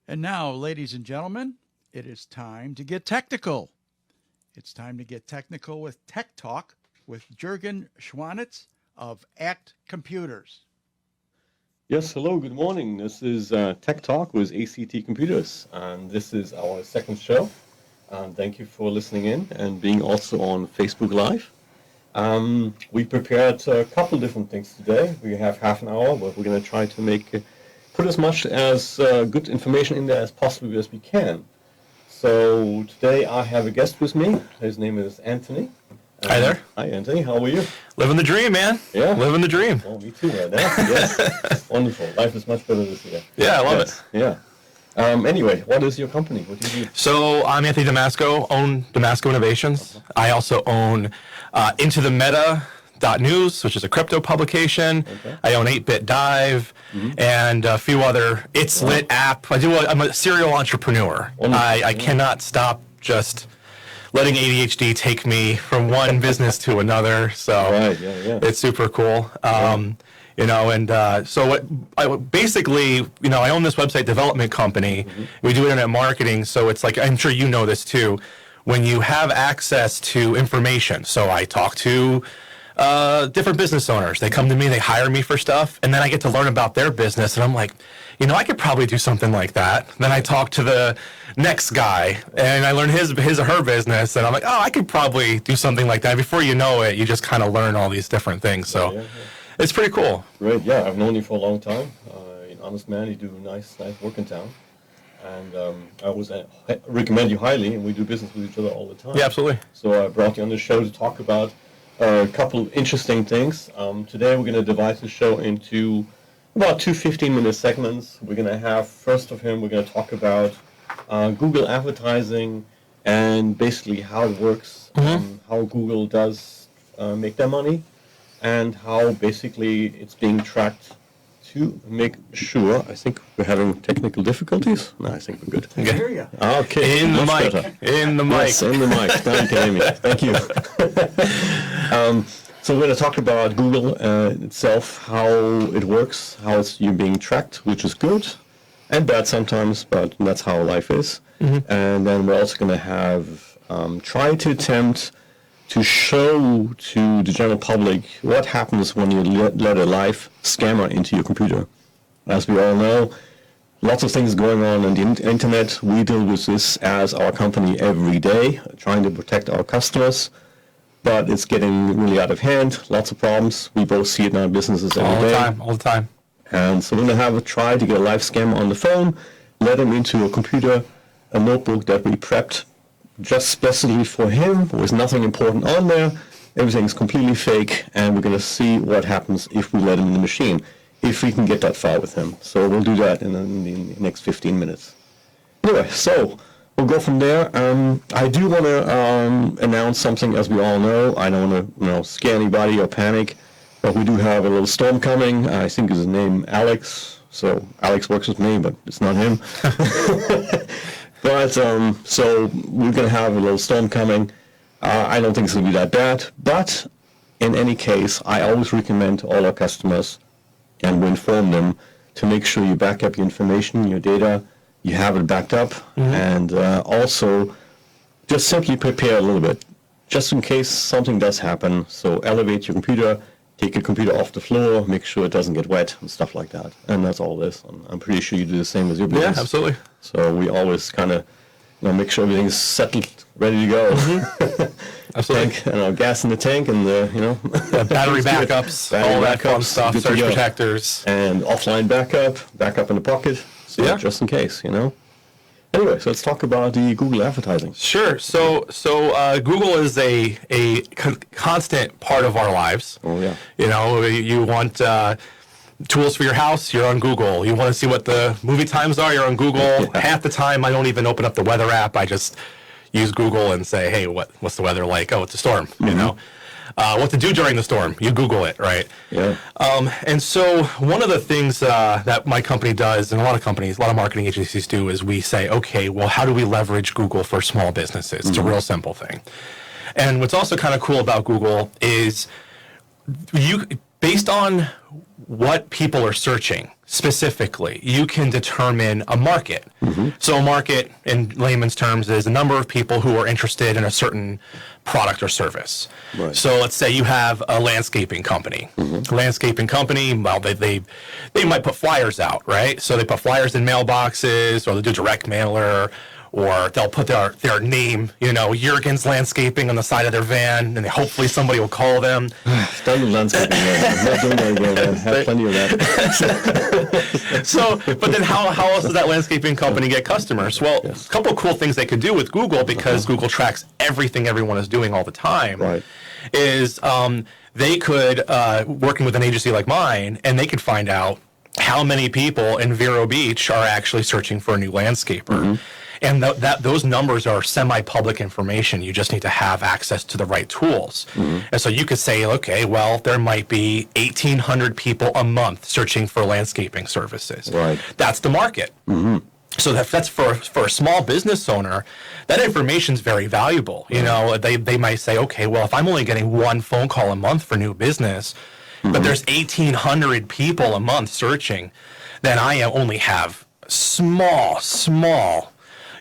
And now, ladies and gentlemen, it is time to get technical. It's time to get technical with Tech Talk with Jürgen Schwanitz of ACT Computers. Yes, hello, good morning. This is Tech Talk with ACT Computers, and this is our second show. Thank you for listening in and being also on Facebook Live. We prepared a couple different things today. We have half an hour, but we're going to try to put as much as good information in there as possibly as we can. So today I have a guest with me. His name is Anthony. Hi there. Hi, Anthony. How are you? Living the dream, man. Yeah. Living the dream. Oh, me too right now. Yes. Wonderful. Life is much better this year. Yeah, I love it. Yeah. Anyway, what is your company? What do you do? So I'm Anthony Damasco, own Damasco Innovations. I also own Into the Meta.news, which is a crypto publication. Okay. I own 8-Bit Dive and a few other It's Lit app. I'm a serial entrepreneur. I cannot stop just letting ADHD take me from one business to another. So it's super cool. Basically, I own this website development company. We do internet marketing. So it's like, I'm sure you know this too, when you have access to information. So I talk to different business owners. They come to me, they hire me for stuff, and then I get to learn about their business. And I'm like, I could probably do something like that. Then I talk to the next guy, and I learn his or her business, and I'm like, I could probably do something like that. Before you know it, you just kind of learn all these different things. So it's pretty cool. Great. Yeah, I've known you for a long time. An honest man. You do nice work in town. And I always recommend you highly, and we do business with each other all the time. Yeah, absolutely. So I brought you on the show to talk about a couple interesting things. Today we're going to divide the show into about two 15-minute segments. We're going to have, first of him, we're going to talk about Google advertising and basically how it works, how Google does make their money, and how basically it's being tracked to make sure. I think we're having technical difficulties. No, I think we're good. I hear you. Okay. In the mic. In the mic. Yes, in the mic. Now you can hear me. Thank you. So we're going to talk about Google itself, how it works, how it's being tracked, which is good and bad sometimes, but that's how life is. And then we're also going to have try to attempt to show to the general public what happens when you let a live scammer into your computer. As we all know, lots of things going on the internet. We deal with this as our company every day, trying to protect our customers. But it's getting really out of hand. Lots of problems. We both see it in our businesses every day. All the time. And so we're going to have a try to get a live scammer on the phone, let him into a computer, a notebook that we prepped just specifically for him. There's nothing important on there. Everything's completely fake, and we're going to see what happens if we let him in the machine, if we can get that far with him. So we'll do that in the next 15 minutes. Anyway, so we'll go from there. I do want to announce something, as we all know. I don't want to scare anybody or panic, but we do have a little storm coming. I think his name Alex. So Alex works with me, but it's not him. But so we're going to have a little storm coming. I don't think it's going to be that bad. But in any case, I always recommend to all our customers, and we inform them, to make sure you back up your information, your data, you have it backed up, and also just simply prepare a little bit, just in case something does happen. So elevate your computer, take your computer off the floor, make sure it doesn't get wet and stuff like that. And that's all this. I'm pretty sure you do the same with your business. Yeah, absolutely. So we always kind of make sure everything's settled, ready to go. Absolutely. Gas in the tank and battery backups, all that fun stuff, surge protectors, and offline backup in the pocket. So just in case, Anyway, so let's talk about the Google advertising. Sure. So Google is a constant part of our lives. Oh yeah. You want tools for your house, you're on Google. You want to see what the movie times are, you're on Google. Half the time, I don't even open up the weather app. I just use Google and say, hey, what's the weather like? Oh, it's a storm. What to do during the storm? You Google it, right? Yeah. And so one of the things that my company does, and a lot of marketing agencies do, is we say, okay, well, how do we leverage Google for small businesses? It's a real simple thing. And what's also kind of cool about Google is based on what people are searching, specifically, you can determine a market. So a market, in layman's terms, is a number of people who are interested in a certain product or service. Right. So let's say you have a landscaping company. A landscaping company, well, they might put flyers out, right? So they put flyers in mailboxes, or they do direct mailer, or they'll put their name, Jurgen's Landscaping on the side of their van, and hopefully somebody will call them. Start with landscaping. I'm not doing that again. I have plenty of that. So, but then how else does that landscaping company get customers? Well, Yes. a couple of cool things they could do with Google, because Google tracks everything everyone is doing all the time, Right. is they could, working with an agency like mine, and they could find out how many people in Vero Beach are actually searching for a new landscaper. And those numbers are semi-public information. You just need to have access to the right tools. And so you could say, okay, well, there might be 1,800 people a month searching for landscaping services. Right. That's the market. So that's for a small business owner, that information is very valuable. They might say, okay, well, if I'm only getting one phone call a month for new business, but there's 1,800 people a month searching, then I only have small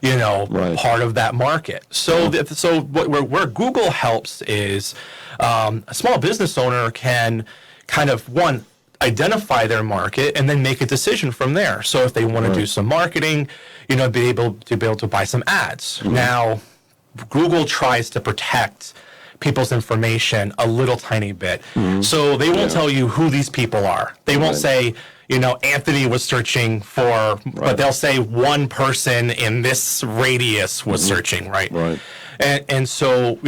Right. part of that market. So, where Google helps is a small business owner can kind of, one, identify their market and then make a decision from there. So if they want to do some marketing, be able to buy some ads. Now, Google tries to protect people's information a little tiny bit. So they won't tell you who these people are. They won't say, Anthony was searching for, but they'll say one person in this radius was searching, right? Right. And so,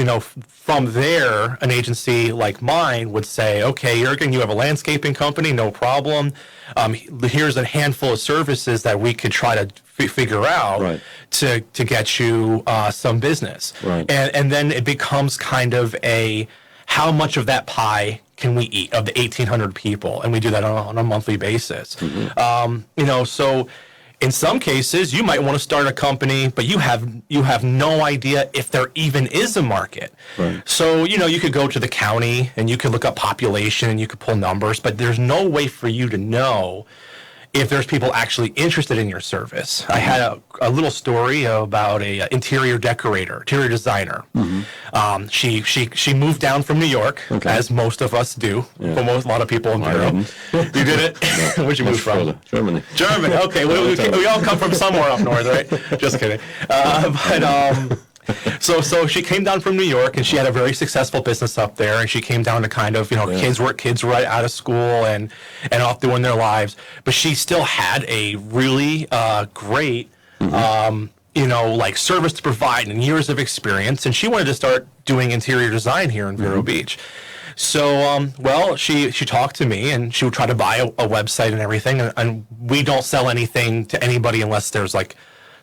from there, an agency like mine would say, okay, Jurgen, you have a landscaping company, no problem. Here's a handful of services that we could try to figure out Right. to get you some business. Right. And then it becomes kind of how much of that pie can we eat of the 1,800 people? And we do that on a monthly basis. So in some cases, you might want to start a company, but you have no idea if there even is a market. Right. So, you could go to the county and you could look up population and you could pull numbers, but there's no way for you to know if there's people actually interested in your service. I had a little story about a interior designer. She moved down from New York, as most of us do. Yeah. For a lot of people in Europe. You did it? Where'd you move from? Germany. Germany. Okay, we all come from somewhere up north, right? Just kidding. So she came down from New York, and she had a very successful business up there. And she came down to kind of, kids were right out of school and off doing their lives. But she still had a really great, service to provide and years of experience. And she wanted to start doing interior design here in Vero Beach. So, she talked to me, and she would try to buy a website and everything. And we don't sell anything to anybody unless there's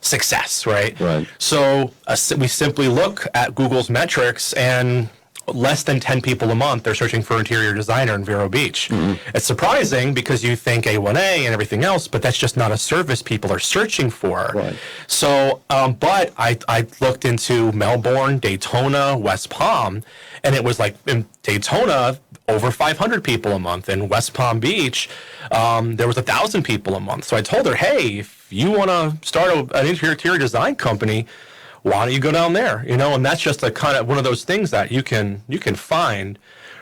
success, right? Right. So we simply look at Google's metrics, and less than 10 people a month are searching for interior designer in Vero Beach. It's surprising because you think A1A and everything else, but that's just not a service people are searching for. Right. So, but I looked into Melbourne, Daytona, West Palm, and it was in Daytona, over 500 people a month. In West Palm Beach, there was 1,000 people a month. So I told her, hey, if you want to start an interior design company, why don't you go down there? And that's just a kind of one of those things that you can find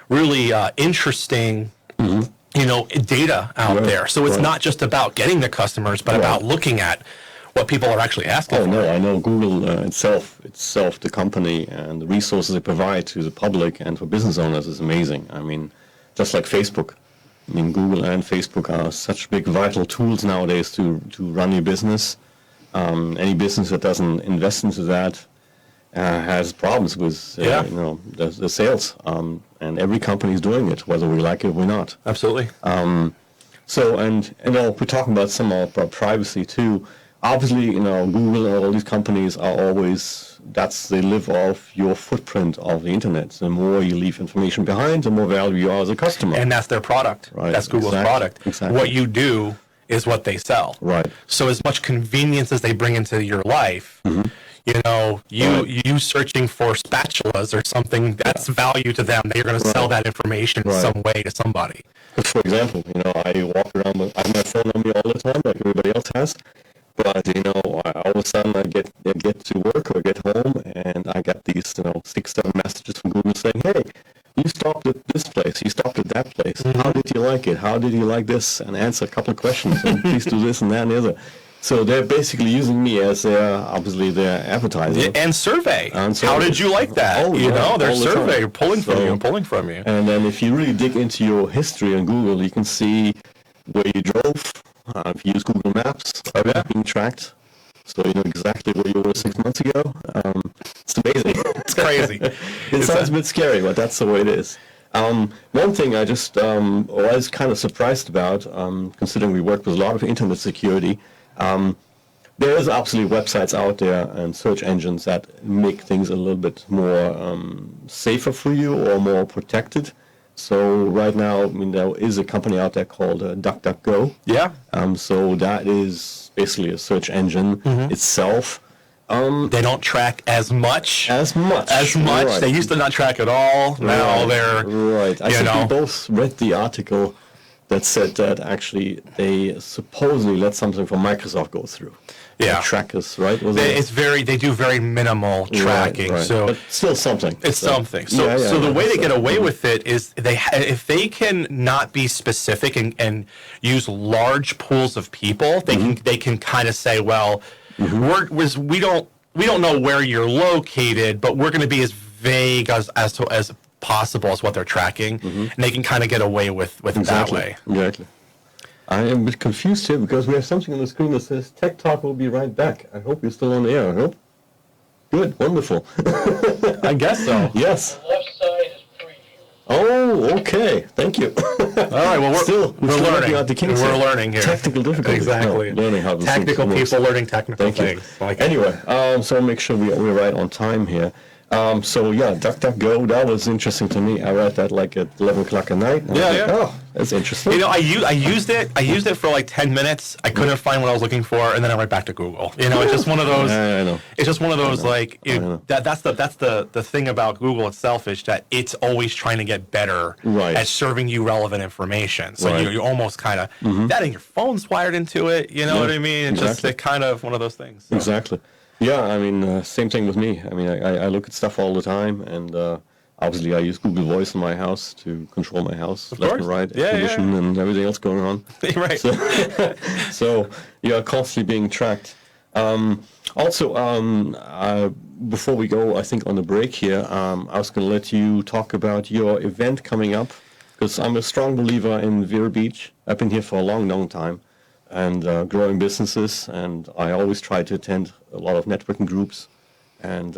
really interesting, data out there. So it's not just about getting the customers, but about looking at what people are actually asking for. No, I know Google itself, the company, and the resources they provide to the public and for business owners is amazing. I mean, just like Facebook. I mean, Google and Facebook are such big, vital tools nowadays to run your business. Any business that doesn't invest into that has problems with the sales. And every company is doing it, whether we like it or not. Absolutely. We're talking about some of our privacy too. Obviously, Google and all these companies are always, they live off your footprint of the internet. The more you leave information behind, the more valuable you are as a customer. And that's their product. Right. That's Google's product. Exactly. What you do is what they sell. Right. So as much convenience as they bring into your life, you searching for spatulas or something that's value to them, that you're going to sell that information in some way to somebody. For example, I walk around I have my phone on me all the time, like everybody else has. But all of a sudden I get to work or get home, and I get these 6-7 messages from Google saying, "Hey, you stopped at this place. You stopped at that place. How did you like it? How did you like this?" And answer a couple of questions. And please do this and that and the other. So they're basically using me as obviously their advertiser. And survey. How did you like that? Their survey, pulling from you. And then if you really dig into your history on Google, you can see where you drove. If you use Google Maps, being tracked. So you know exactly where you were 6 months ago. It's amazing. It's crazy. It sounds a bit scary, but that's the way it is. One thing I just was kind of surprised about, considering we work with a lot of internet security, there's absolutely websites out there and search engines that make things a little bit more safer for you or more protected. So right now, there is a company out there called DuckDuckGo. Yeah. So that is basically a search engine itself. They don't track as much. Right. They used to not track at all. Now they're right. I think we both read the article that said that actually they supposedly let something from Microsoft go through. Yeah. Trackers, right? They do very minimal tracking. Right. So but still something. It's something. So the way they get away with it is if they can not be specific and use large pools of people, they can kind of say, well, we don't know where you're located, but we're going to be as vague as possible as what they're tracking, and they can kind of get away with it that way. Exactly. I am a bit confused here because we have something on the screen that says TechTalk will be right back. I hope you're still on the air. I hope. Good. Wonderful. I guess so. Yes. The left side is preview. Oh, okay. Thank you. All right. Well, we're still learning. Out the kinks we're learning here. Technical difficulties. Exactly. No, learning how the technical people learning technical things. Anyway, so make sure we're right on time here. So yeah, DuckDuckGo, that was interesting to me. I read that like at 11 o'clock at night. Oh, that's interesting. I used it for like 10 minutes. I couldn't find what I was looking for, and then I went back to Google. It's just one of those. I know. It's just one of those that's the thing about Google itself is that it's always trying to get better at serving you relevant information. So you almost kind of that, and your phone's wired into it. You know what I mean? It's just kind of one of those things. So. Exactly. Yeah, same thing with me. I look at stuff all the time, and obviously I use Google Voice in my house to control my house, left and right, television, and everything else going on. Right. So you're constantly being tracked. Also, before we go, I think on the break here, I was going to let you talk about your event coming up, because I'm a strong believer in Vero Beach. I've been here for a long, long time. And growing businesses, and I always try to attend a lot of networking groups and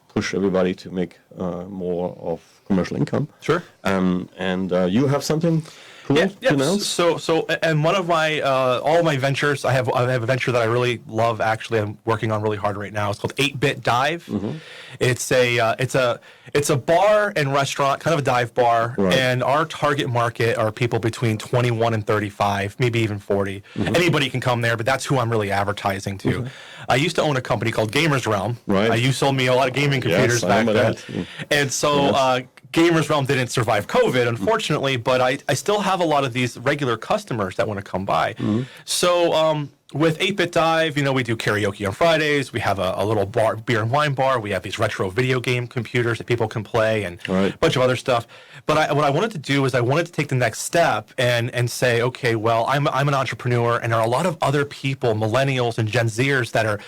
push everybody to make more of commercial income. Sure. And you have something cool to announce? So, and one of my all my ventures, I have a venture that I really love. Actually, I'm working on really hard right now. It's called 8-Bit Dive. It's a bar and restaurant, kind of a dive bar, and our target market are people between 21 and 35, maybe even 40. Anybody can come there, but that's who I'm really advertising to. I used to own a company called Gamers Realm. Right. You sold me a lot of gaming computers back then. And so Gamers Realm didn't survive COVID, unfortunately, but I still have a lot of these regular customers that want to come by. So with 8-Bit Dive, we do karaoke on Fridays. We have a little bar, beer and wine bar. We have these retro video game computers that people can play and a bunch of other stuff. But what I wanted to do is I wanted to take the next step and say, okay, well, I'm an entrepreneur, and there are a lot of other people, millennials and Gen Zers, that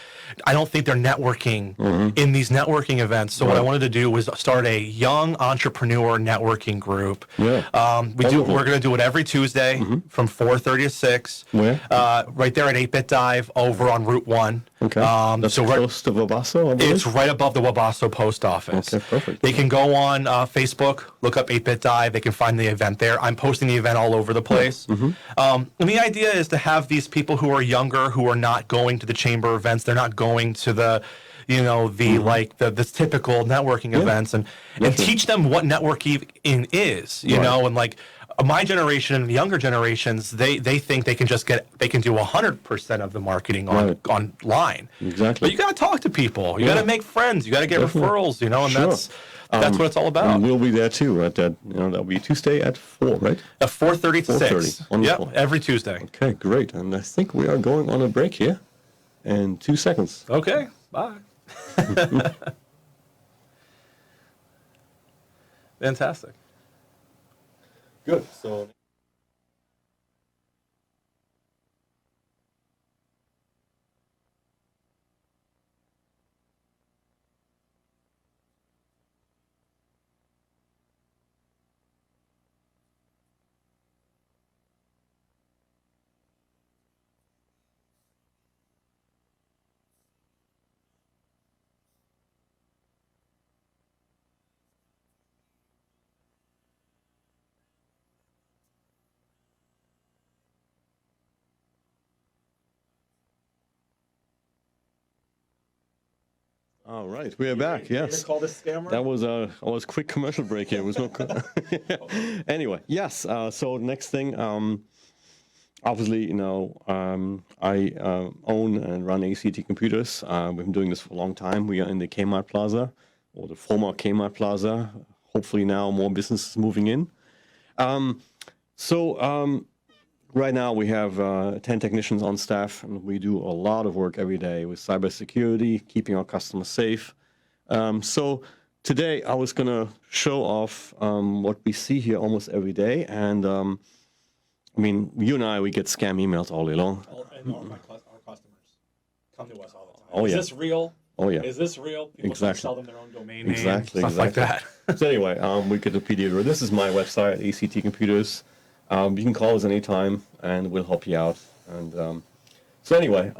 I don't think they're networking in these networking events. So what I wanted to do was start a young entrepreneur networking group. We're going to do it every Tuesday from 4:30 to 6. Where? Right there at 8-Bit Dive over on Route 1. Okay. That's close to Wabasso, I believe? It's right above the Wabasso post office. Okay, perfect. They can go on Facebook, look up 8-Bit Dive. They can find the event there. I'm posting the event all over the place. And the idea is to have these people who are younger, who are not going to the chamber events. They're not going to the the typical networking events, and teach them what networking is, and my generation and the younger generations, they think they can do 100% of the marketing online. Exactly. But you got to talk to people. You got to make friends. You got to get referrals. And Sure. that's what it's all about. And we'll be there too at that. That'll be Tuesday at 4, right? At 4:30 to 6. Wonderful. Yep, every Tuesday. Okay, great. And I think we are going on a break here in 2 seconds. Okay, bye. Fantastic. Good. So. All right, we are back. Yes. Call this scammer? That was a quick commercial break here. It was no. Anyway, yes. So next thing, obviously, I own and run ACT Computers. We've been doing this for a long time. We are in the Kmart Plaza, or the former Kmart Plaza. Hopefully now more businesses moving in. Right now we have 10 technicians on staff, and we do a lot of work every day with cybersecurity, keeping our customers safe. So today I was going to show off what we see here almost every day. And you and I, we get scam emails all day long. And our customers come to us all the time. Oh, Is yeah. this real? Oh, yeah. Is this real? People Exactly. sell them their own domain name, Exactly. stuff like that. So anyway, we get the PDF. This is my website, ACT Computers. You can call us anytime, and we'll help you out. And so anyway,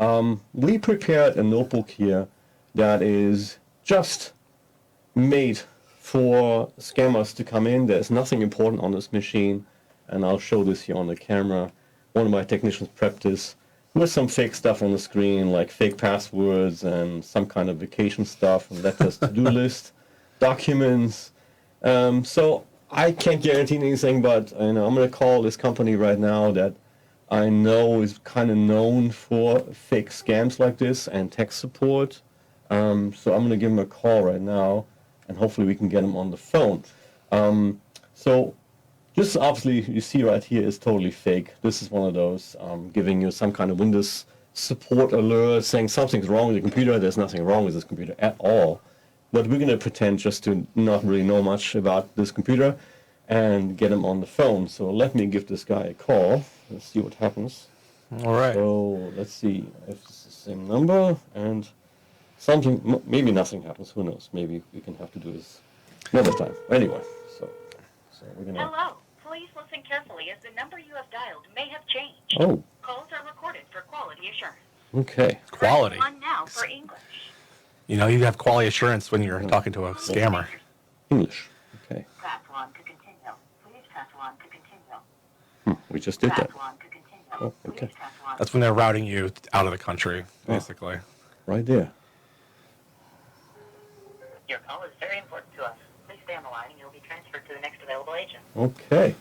we prepared a notebook here that is just made for scammers to come in. There's nothing important on this machine, and I'll show this here on the camera. One of my technicians prepped this with some fake stuff on the screen, like fake passwords and some kind of vacation stuff, and letters, to-do list, documents. So I can't guarantee anything, but I'm going to call this company right now that I know is kind of known for fake scams like this and tech support. So I'm going to give them a call right now, and hopefully we can get them on the phone. So this obviously you see right here is totally fake. This is one of those giving you some kind of Windows support alert saying something's wrong with the computer. There's nothing wrong with this computer at all. But we're going to pretend just to not really know much about this computer and get him on the phone. So let me give this guy a call. Let's see what happens. All right. So let's see if it's the same number and something, maybe nothing happens. Who knows? Maybe we can have to do this another time. Anyway, so we're going to... Hello. Please listen carefully as the number you have dialed may have changed. Oh, Calls are recorded for quality assurance. okay. Quality. Press 1 now for English. You have quality assurance when you're talking to a scammer. English. Okay. Press 1 to continue. Please press 1 to continue. We just did that. Press 1 to continue. Oh, okay. Please press 1. That's when they're routing you out of the country, basically. Right there. Your call is very important to us. Please stay on the line and you'll be transferred to the next available agent. Okay.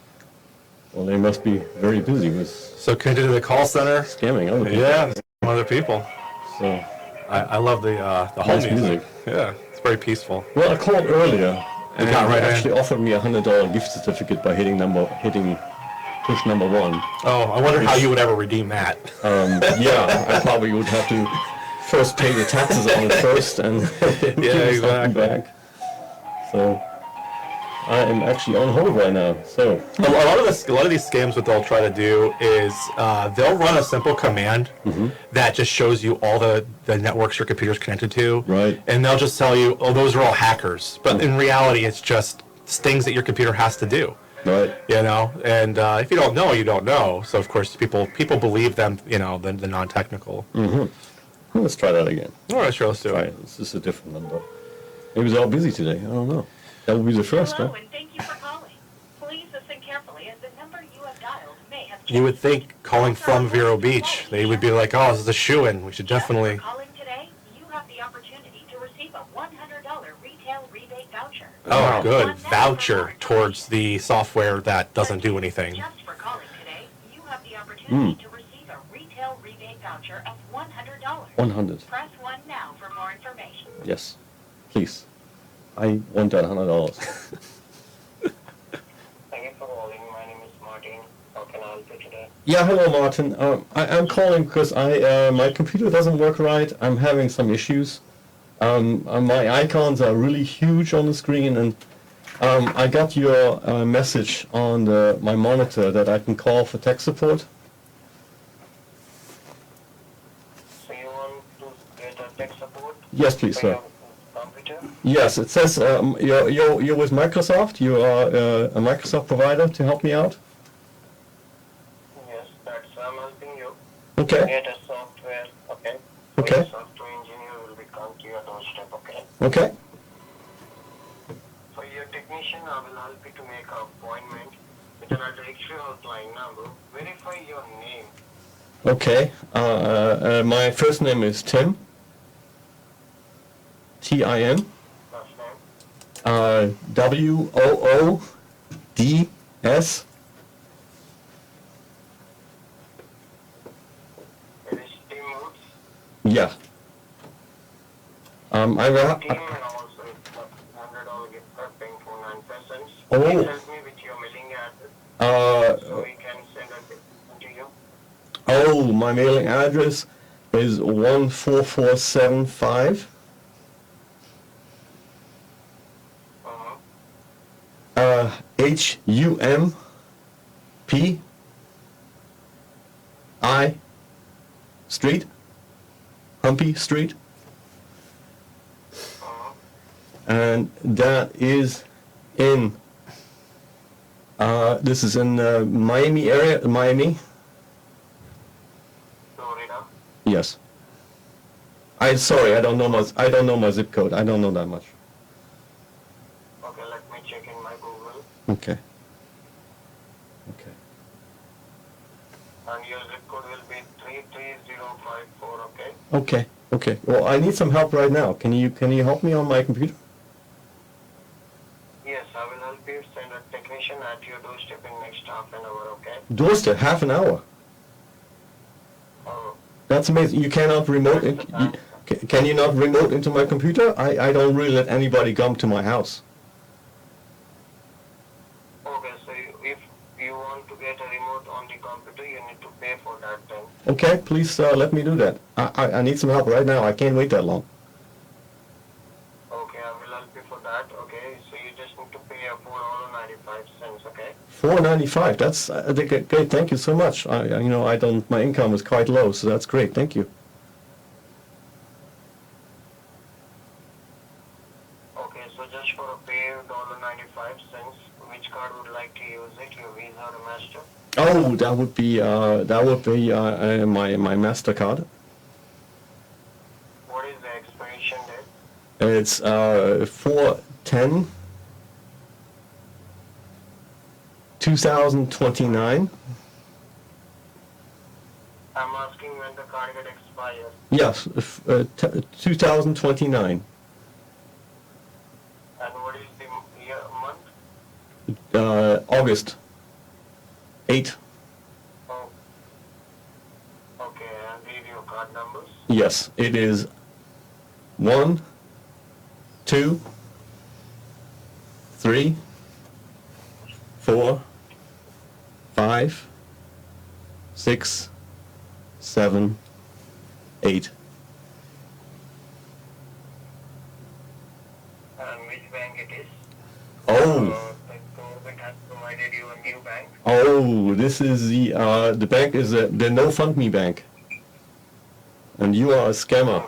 Well, they must be very busy with So connected to the call center. scamming other people. Yeah, other people. So, I love the whole Nice music. music. Yeah, it's very peaceful. well, I called earlier, and got right they in. actually offered me a $100 gift certificate by hitting push number 1. Oh, I wonder how you would ever redeem that. Yeah, I probably would have to first pay the taxes on it first and give it something exactly. back. So I am actually on hold right now. So A lot of these scams, what they'll try to do is they'll run a simple command that just shows you all the networks your computer's connected to. Right. And they'll just tell you, oh, those are all hackers. But in reality, it's just things that your computer has to do. right. And if you don't know, you don't know. So of course, people believe them. The non-technical. Let's try that again. All right, sure, let's do All it. right, this is a different number. Maybe they're all busy today. I don't know. That would be the first, Hello huh? and thank you for calling. Please listen carefully as the number you have dialed may have changed. You would think calling from Vero Beach, they would be like, oh, this is a shoo-in. We should definitely. For calling today, you have the opportunity to receive receive a $100 retail rebate voucher. Oh, Wow. good. Voucher towards the software that doesn't do anything. Just for calling today, you have the opportunity to receive a retail rebate voucher of $100. 100. Press 1 now for more information. Yes, please. I want that $100. Thank you for calling. My name is Martin. How can I help you today? Yeah, hello, Martin. I'm calling because my computer doesn't work right. I'm having some issues. My icons are really huge on the screen, and I got your message on my monitor that I can call for tech support. So you want to get a tech support Yes, please, for sir. your computer? Yes, it says you're with Microsoft. You are a Microsoft provider to help me out. Yes, I'm helping you. Okay. Get a software, okay? Okay. So your software engineer will be come to your doorstep, okay? Okay. For your technician, I will help you to make an appointment with an directory outline number. Verify your name. Okay. My first name is Tim. Tim. Last name. Woods. It is Tim Woods. Yeah. Team and also it's a $100 gift card paying for 9%. Oh. Please help me with your mailing address so we can send a gift to you. Oh, my mailing address is 14475 HUMPI Street, Humpy Street, and that is in this is in Miami area, Miami. Florida. Yes. Sorry, I don't know my zip code. I don't know that much. Okay, let me check in my Google. Okay. Okay. And your zip code will be 33054, okay? Okay. Okay. Well, I need some help right now. Can you help me on my computer? Yes, I will help you send a technician at your doorstep in next half an hour, okay? Doorstep, half an hour. Oh, That's amazing. You cannot remote. Can you not remote into my computer? I don't really let anybody come to my house. okay, so if you want to get a remote on the computer, you need to pay for that then. Okay, please let me do that. I need some help right now. I can't wait that long. Okay, I will help you for that, okay? So you just need to pay a $4.95, okay? $4.95. That's great. Thank you so much. My income is quite low, so that's great. Thank you. Okay, so just for a pay $1.95, which card would like to use it, your Visa or Master? Oh, that would be my MasterCard. What is the expiration date? It's 4/10/2029. I'm asking when the card get expires. Yes, 2029. And what is the year, month? August 8. Oh. Okay, and read your card numbers. Yes, it is 1, 2, 3, 4, 5, 6, 7, 8. And which bank it is? Oh, The government has provided you a new bank. oh, this is the bank is the NoFundMe bank. And you are a scammer.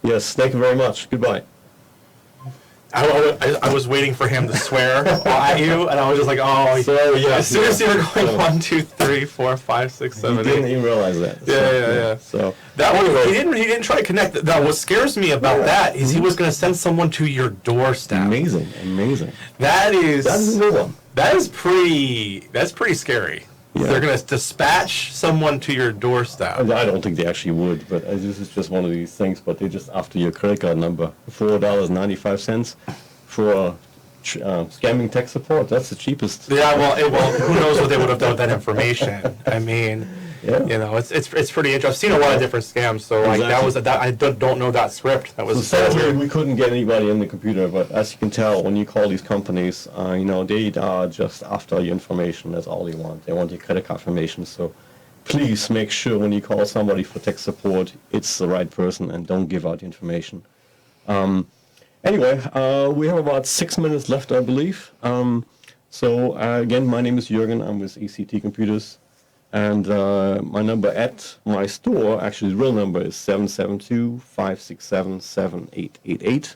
Yes, thank you very much. Goodbye. I was waiting for him to swear at you, and I was just like, oh, So, yeah, as soon as you were going so- 1, 2, 3, 4, 5, 6, He 7, didn't 8. even realize that. Yeah. So That one, Anyway. he didn't try to connect. That what scares me about that is he was going to send someone to your doorstep. amazing. That is That's a new one. that's pretty scary. They're going to dispatch someone to your doorstep. I don't think they actually would, but this is just one of these things. But they just after your credit card number, $4.95 for scamming tech support. That's the cheapest. Yeah, well, who knows what they would have done with that information? I mean, Yeah. you know, it's pretty interesting. I've seen a lot of different scams, so like Exactly. I don't know that script. That was So sadly, we couldn't get anybody in the computer, but as you can tell, when you call these companies, you know, they are just after your information. That's all they want. They want your credit card information. So please make sure when you call somebody for tech support, it's the right person and don't give out the information. Anyway, we have about 6 minutes left, I believe. Again, my name is Jürgen. I'm with ECT Computers. And my number at my store, actually the real number is 772-567-7888.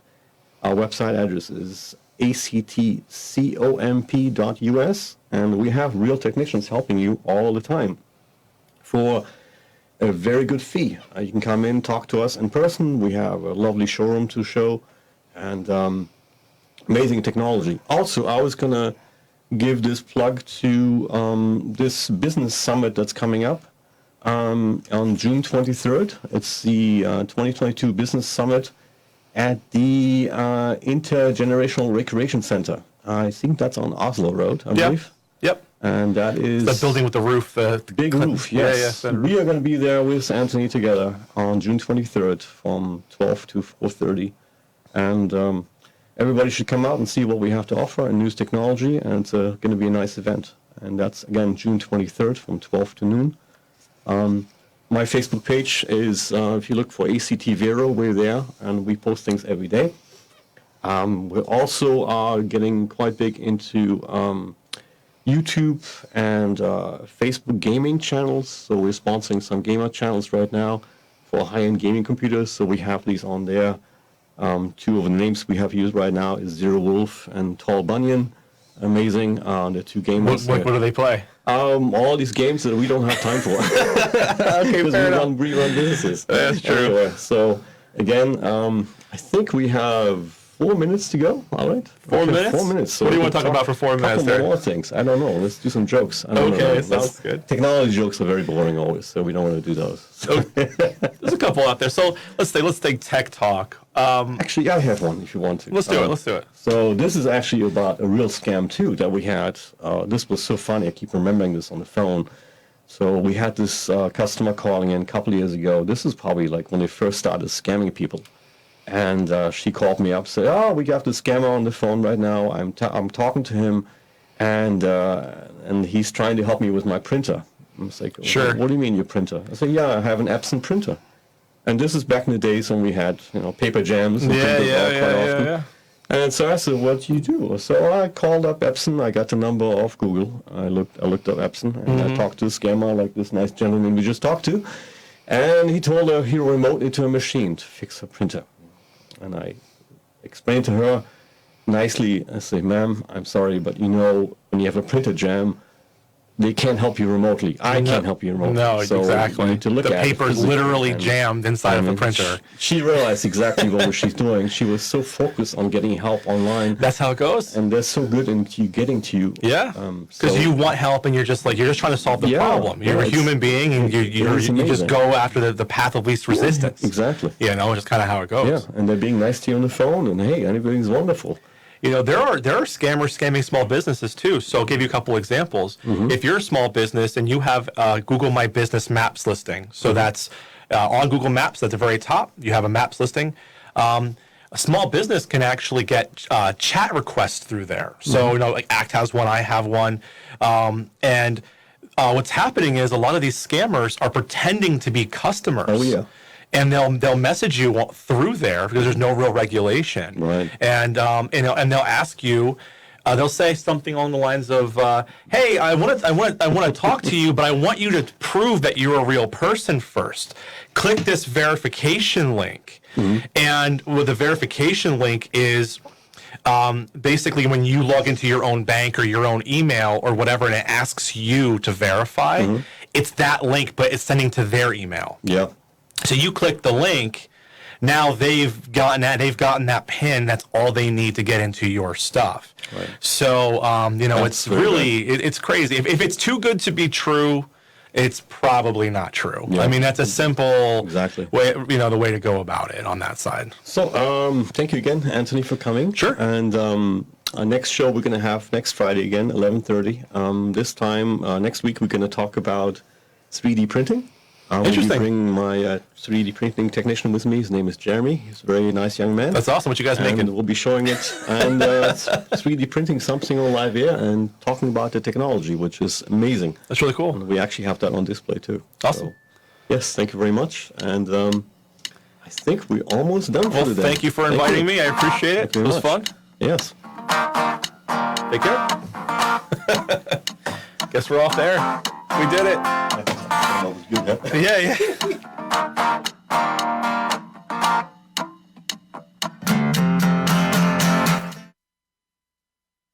Our website address is actcomp.us, and we have real technicians helping you all the time for a very good fee. You can come in, talk to us in person. We have a lovely showroom to show, and amazing technology. Also, I was going to give this plug to this business summit that's coming up on June 23rd. It's the 2022 Business Summit at the Intergenerational Recreation Center. I think that's on Oslo Road, I believe. Yep. And that is The building with the roof. The big roof, yes. Yeah. We are going to be there with Anthony together on June 23rd from 12 to 4:30. And everybody should come out and see what we have to offer and news technology, and it's going to be a nice event. And that's, again, June 23rd from 12 to noon. My Facebook page is, if you look for ACT Vero, we're there, and we post things every day. We also are getting quite big into YouTube and Facebook gaming channels, so we're sponsoring some gamer channels right now for high-end gaming computers, so we have these on there. Two of the names we have used right now is Zero Wolf and Tall Bunyan. Amazing. The two gamers. What do they play? All these games that we don't have time for. Okay, fair enough. We run businesses. That's true. Anyway, so again, I think we have 4 minutes to go. All right. 4 minutes? 4 minutes. So What do you we want to can talk about for 4 minutes couple there? more things. I don't know. Let's do some jokes. I don't Okay, know. sounds good. Technology jokes are very boring always, so we don't want to do those. There's a couple out there. So let's take Tech Talk. Actually, I have one if you want to. Let's do it. Let's do it. So this is actually about a real scam too that we had. This was so funny. I keep remembering this on the phone. So we had this customer calling in a couple of years ago. This is probably like when they first started scamming people. And she called me up, said, "Oh, we got this scammer on the phone right now. I'm talking to him, and he's trying to help me with my printer." I'm like, Sure. What do you mean your printer? I said, "Yeah, I have an Epson printer." And this is back in the days when we had, paper jams. And printers quite often. And so I said, "What do you do?" So I called up Epson. I got the number off Google. I looked up Epson, and I talked to the scammer, like this nice gentleman we just talked to. And he told her he remote into a machine to fix her printer. And I explained to her nicely, I say, "Ma'am, I'm sorry, but when you have a printer jam, they can't help you remotely. I can't help you remotely." No, So exactly. you need to look The at it paper's physically. literally And- jammed inside of the printer. She realized exactly what she's doing. She was so focused on getting help online. That's how it goes. And they're so good into getting to you. Yeah, because you want help and you're just trying to solve the Yeah, problem. You're a it's- human being and you just amazing. go after the path of least resistance. Exactly. It's just kind of how it goes. Yeah, and they're being nice to you on the phone, and hey, everything's wonderful. There are scammers scamming small businesses too. So I'll give you a couple examples. If you're a small business and you have Google My Business Maps listing, so that's on Google Maps at the very top, you have a Maps listing. A small business can actually get chat requests through there. So like ACT has one, I have one, and what's happening is a lot of these scammers are pretending to be customers. Oh, yeah. And they'll message you through there because there's no real regulation. Right. And and they'll ask you, they'll say something along the lines of, "Hey, I want to talk to you, but I want you to prove that you're a real person first. Click this verification link." And what the verification link is, basically when you log into your own bank or your own email or whatever, and it asks you to verify, it's that link, but it's sending to their email. Yeah. So you click the link, now they've gotten that pin. That's all they need to get into your stuff. Right. So, That's it's really, it's crazy. If it's too good to be true, it's probably not true. Yeah. I mean, that's a simple Exactly. way, the way to go about it on that side. So, thank you again, Anthony, for coming. Sure. And our next show we're going to have next Friday again, 11:30. This time, next week, we're going to talk about 3D printing. I will be Interesting. bringing my 3D printing technician with me. His name is Jeremy. He's a very nice young man. That's awesome. What you guys And making? we'll be showing it and 3D printing something on live air and talking about the technology, which is amazing. That's really cool. We actually have that on display too. Awesome. So, yes, thank you very much. And I think we're almost done for Well, today. thank you for inviting me. I appreciate it. Thank you It was very fun. much. Yes. Take care. Guess we're off there. We did it. That was good, huh? Yeah, yeah.